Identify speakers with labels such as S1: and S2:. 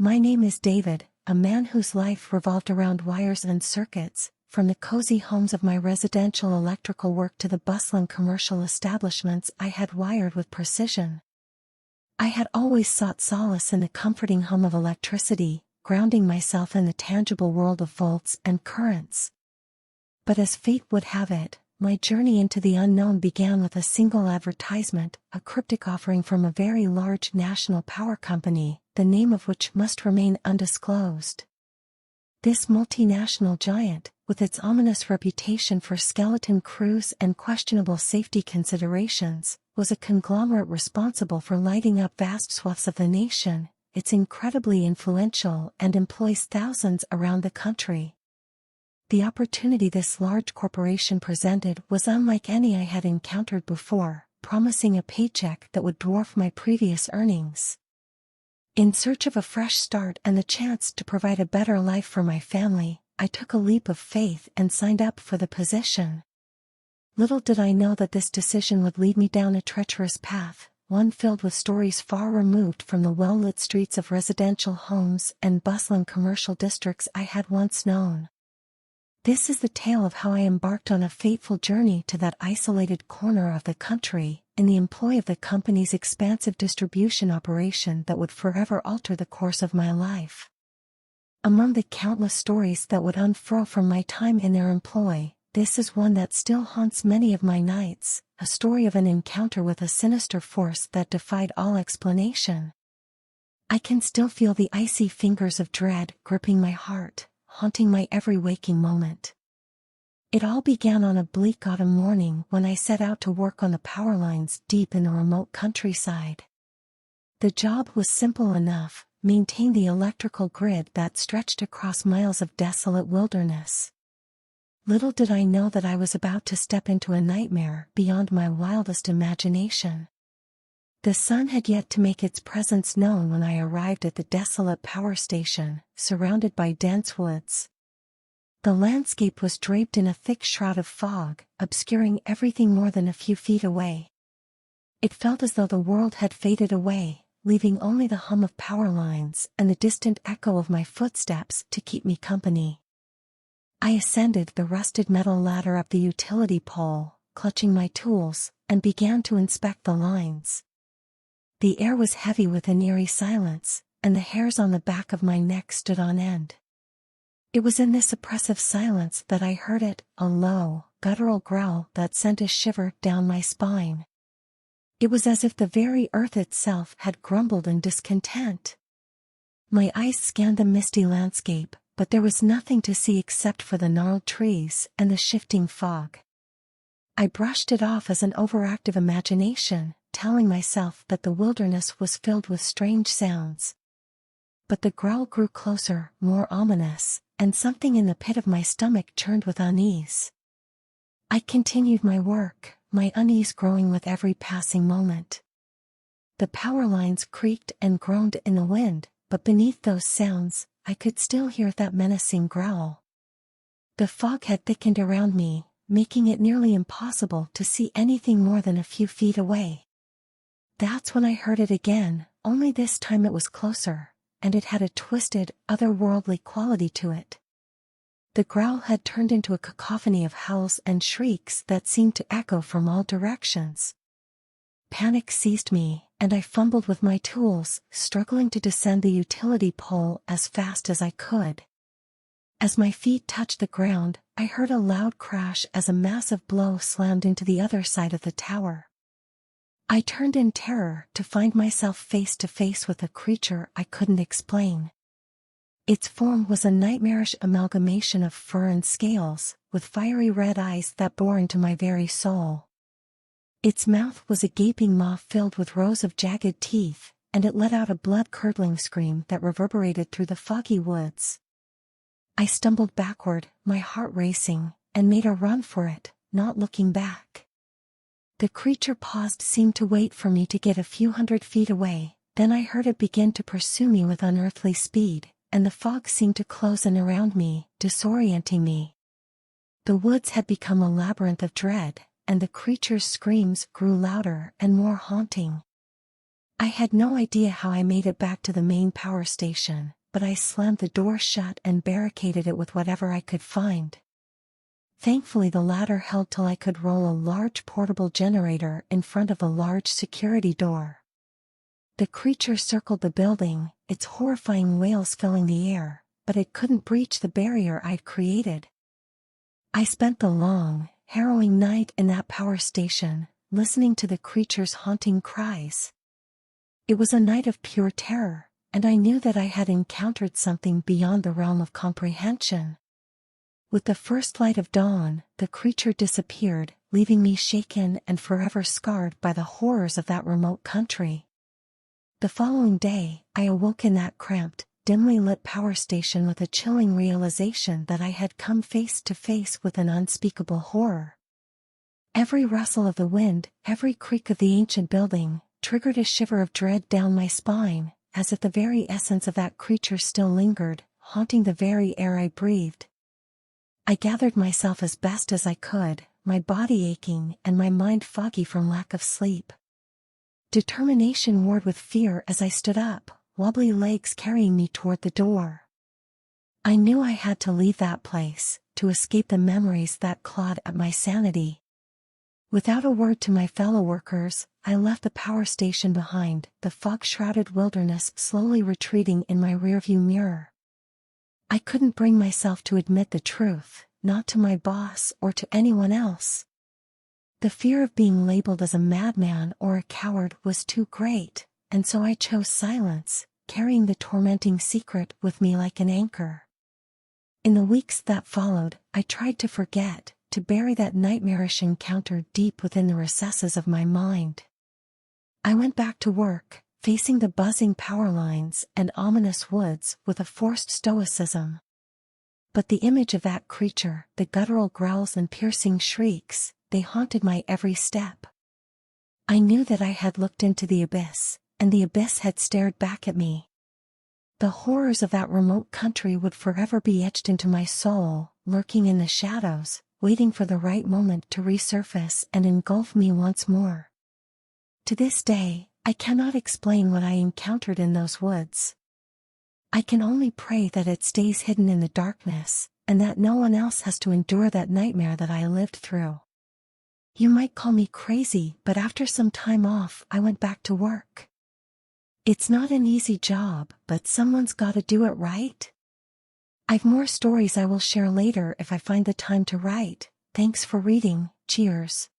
S1: My name is David, a man whose life revolved around wires and circuits, from the cozy homes of my residential electrical work to the bustling commercial establishments I had wired with precision. I had always sought solace in the comforting hum of electricity, grounding myself in the tangible world of volts and currents. But as fate would have it, my journey into the unknown began with a single advertisement, a cryptic offering from a very large national power company, the name of which must remain undisclosed. This multinational giant, with its ominous reputation for skeleton crews and questionable safety considerations, was a conglomerate responsible for lighting up vast swaths of the nation. It's incredibly influential and employs thousands around the country. The opportunity this large corporation presented was unlike any I had encountered before, promising a paycheck that would dwarf my previous earnings. In search of a fresh start and the chance to provide a better life for my family, I took a leap of faith and signed up for the position. Little did I know that this decision would lead me down a treacherous path, one filled with stories far removed from the well-lit streets of residential homes and bustling commercial districts I had once known. This is the tale of how I embarked on a fateful journey to that isolated corner of the country, in the employ of the company's expansive distribution operation that would forever alter the course of my life. Among the countless stories that would unfurl from my time in their employ, this is one that still haunts many of my nights, a story of an encounter with a sinister force that defied all explanation. I can still feel the icy fingers of dread gripping my heart, haunting my every waking moment. It all began on a bleak autumn morning when I set out to work on the power lines deep in the remote countryside. The job was simple enough: maintain the electrical grid that stretched across miles of desolate wilderness. Little did I know that I was about to step into a nightmare beyond my wildest imagination. The sun had yet to make its presence known when I arrived at the desolate power station, surrounded by dense woods. The landscape was draped in a thick shroud of fog, obscuring everything more than a few feet away. It felt as though the world had faded away, leaving only the hum of power lines and the distant echo of my footsteps to keep me company. I ascended the rusted metal ladder up the utility pole, clutching my tools, and began to inspect the lines. The air was heavy with an eerie silence, and the hairs on the back of my neck stood on end. It was in this oppressive silence that I heard it, a low, guttural growl that sent a shiver down my spine. It was as if the very earth itself had grumbled in discontent. My eyes scanned the misty landscape, but there was nothing to see except for the gnarled trees and the shifting fog. I brushed it off as an overactive imagination, telling myself that the wilderness was filled with strange sounds. But the growl grew closer, more ominous, and something in the pit of my stomach churned with unease. I continued my work, my unease growing with every passing moment. The power lines creaked and groaned in the wind, but beneath those sounds, I could still hear that menacing growl. The fog had thickened around me, making it nearly impossible to see anything more than a few feet away. That's when I heard it again, only this time it was closer, and it had a twisted, otherworldly quality to it. The growl had turned into a cacophony of howls and shrieks that seemed to echo from all directions. Panic seized me, and I fumbled with my tools, struggling to descend the utility pole as fast as I could. As my feet touched the ground, I heard a loud crash as a massive blow slammed into the other side of the tower. I turned in terror to find myself face to face with a creature I couldn't explain. Its form was a nightmarish amalgamation of fur and scales, with fiery red eyes that bore into my very soul. Its mouth was a gaping maw filled with rows of jagged teeth, and it let out a blood-curdling scream that reverberated through the foggy woods. I stumbled backward, my heart racing, and made a run for it, not looking back. The creature paused, seemed to wait for me to get a few hundred feet away, then I heard it begin to pursue me with unearthly speed, and the fog seemed to close in around me, disorienting me. The woods had become a labyrinth of dread, and the creature's screams grew louder and more haunting. I had no idea how I made it back to the main power station, but I slammed the door shut and barricaded it with whatever I could find. Thankfully the ladder held till I could roll a large portable generator in front of a large security door. The creature circled the building, its horrifying wails filling the air, but it couldn't breach the barrier I'd created. I spent the long, harrowing night in that power station, listening to the creature's haunting cries. It was a night of pure terror, and I knew that I had encountered something beyond the realm of comprehension. With the first light of dawn, the creature disappeared, leaving me shaken and forever scarred by the horrors of that remote country. The following day, I awoke in that cramped, dimly lit power station with a chilling realization that I had come face to face with an unspeakable horror. Every rustle of the wind, every creak of the ancient building, triggered a shiver of dread down my spine, as if the very essence of that creature still lingered, haunting the very air I breathed. I gathered myself as best as I could, my body aching and my mind foggy from lack of sleep. Determination warred with fear as I stood up, wobbly legs carrying me toward the door. I knew I had to leave that place, to escape the memories that clawed at my sanity. Without a word to my fellow workers, I left the power station behind, the fog-shrouded wilderness slowly retreating in my rearview mirror. I couldn't bring myself to admit the truth, not to my boss or to anyone else. The fear of being labeled as a madman or a coward was too great, and so I chose silence, carrying the tormenting secret with me like an anchor. In the weeks that followed, I tried to forget, to bury that nightmarish encounter deep within the recesses of my mind. I went back to work, facing the buzzing power lines and ominous woods with a forced stoicism. But the image of that creature, the guttural growls and piercing shrieks, they haunted my every step. I knew that I had looked into the abyss, and the abyss had stared back at me. The horrors of that remote country would forever be etched into my soul, lurking in the shadows, waiting for the right moment to resurface and engulf me once more. To this day, I cannot explain what I encountered in those woods. I can only pray that it stays hidden in the darkness, and that no one else has to endure that nightmare that I lived through. You might call me crazy, but after some time off, I went back to work. It's not an easy job, but someone's gotta do it, right? I've more stories I will share later if I find the time to write. Thanks for reading. Cheers.